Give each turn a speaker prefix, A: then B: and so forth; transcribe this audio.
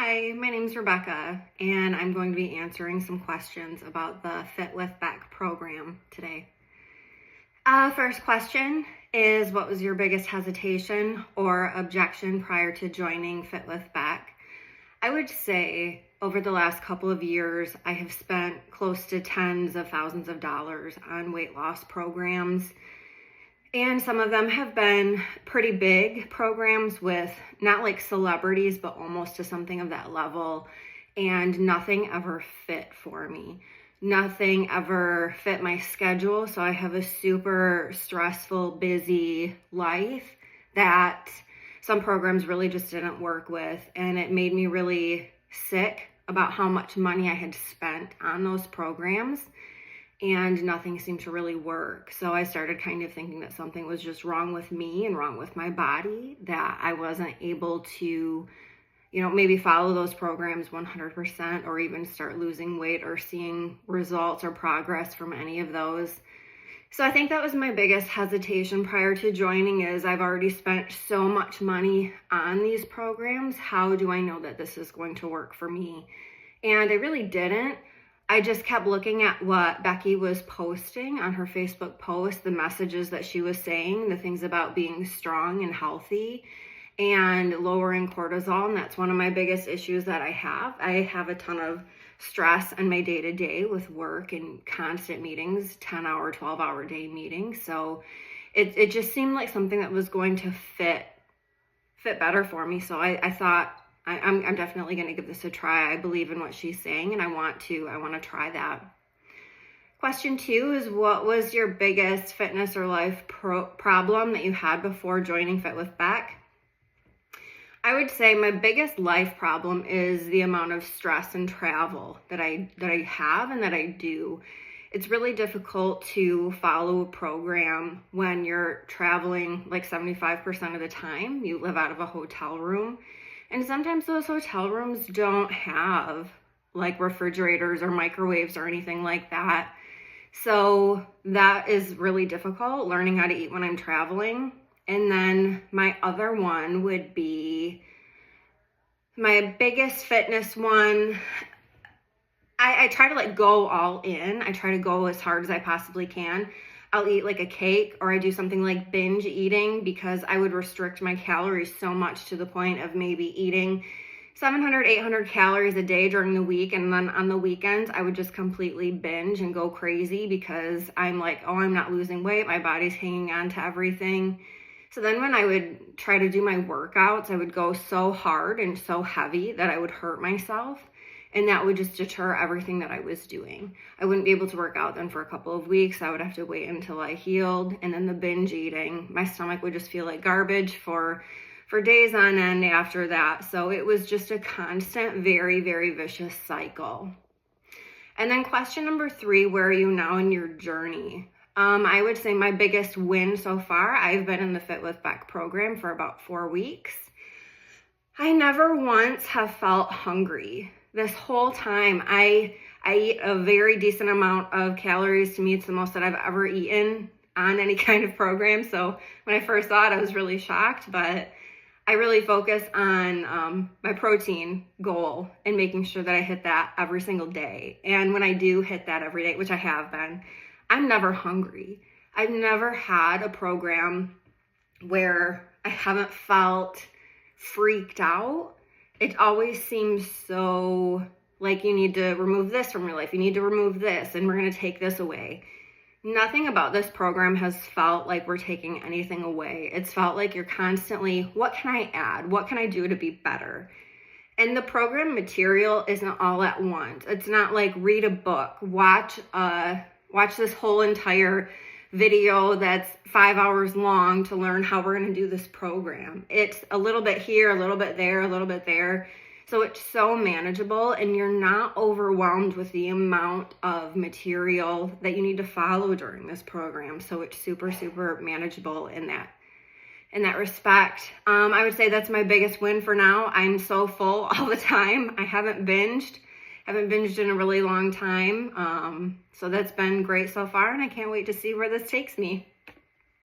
A: Hi, my name's Rebecca, and I'm going to be answering some questions about the Fit with Beck program today. First question is, what was your biggest hesitation or objection prior to joining Fit with Beck? I would say over the last couple of years, I have spent close to tens of thousands of dollars on weight loss programs. And some of them have been pretty big programs with not like celebrities, but almost to something of that level. And nothing ever fit for me. Nothing ever fit my schedule. So I have a super stressful, busy life that some programs really just didn't work with. And it made me really sick about how much money I had spent on those programs. And nothing seemed to really work. So I started kind of thinking that something was just wrong with me and wrong with my body, that I wasn't able to, maybe follow those programs 100% or even start losing weight or seeing results or progress from any of those. So I think that was my biggest hesitation prior to joining is I've already spent so much money on these programs. How do I know that this is going to work for me? And I really didn't. I just kept looking at what Becky was posting on her Facebook post, the messages that she was saying, the things about being strong and healthy and lowering cortisol. And that's one of my biggest issues that I have. I have a ton of stress in my day-to-day with work and constant meetings, 10-hour, 12-hour day meetings. So it just seemed like something that was going to fit better for me. So I thought, I'm definitely going to give this a try. I believe in what she's saying, and I want to try that. Question 2 is, what was your biggest fitness or life problem that you had before joining Fit with Beck? I would say my biggest life problem is the amount of stress and travel that I have and that I do. It's really difficult to follow a program when you're traveling like 75% of the time. You live out of a hotel room. And sometimes those hotel rooms don't have like refrigerators or microwaves or anything like that. So that is really difficult, learning how to eat when I'm traveling. And then my other one would be my biggest fitness one. I try to like go all in. I try to go as hard as I possibly can. I'll eat like a cake, or I do something like binge eating because I would restrict my calories so much to the point of maybe eating 700, 800 calories a day during the week. And then on the weekends, I would just completely binge and go crazy because I'm like, oh, I'm not losing weight. My body's hanging on to everything. So then when I would try to do my workouts, I would go so hard and so heavy that I would hurt myself. And that would just deter everything that I was doing. I wouldn't be able to work out then for a couple of weeks. I would have to wait until I healed. And then the binge eating, my stomach would just feel like garbage for days on end after that. So it was just a constant, very, very vicious cycle. And then question number 3, where are you now in your journey? I would say my biggest win so far, I've been in the Fit with Beck program for about 4 weeks. I never once have felt hungry. This whole time, I eat a very decent amount of calories. To me, it's the most that I've ever eaten on any kind of program. So when I first saw it, I was really shocked, but I really focus on my protein goal and making sure that I hit that every single day. And when I do hit that every day, which I have been, I'm never hungry. I've never had a program where I haven't felt freaked out. It always seems so like you need to remove this from your life. You need to remove this, and we're going to take this away. Nothing about this program has felt like we're taking anything away. It's felt like you're constantly, what can I add? What can I do to be better? And the program material isn't all at once. It's not like read a book, watch this whole entire video that's 5 hours long to learn how we're going to do this program. It's a little bit here, a little bit there, a little bit there. So it's so manageable, and you're not overwhelmed with the amount of material that you need to follow during this program. So it's super, super manageable in that respect. I would say that's my biggest win for now. I'm so full all the time. I haven't binged in a really long time. So that's been great so far, and I can't wait to see where this takes me.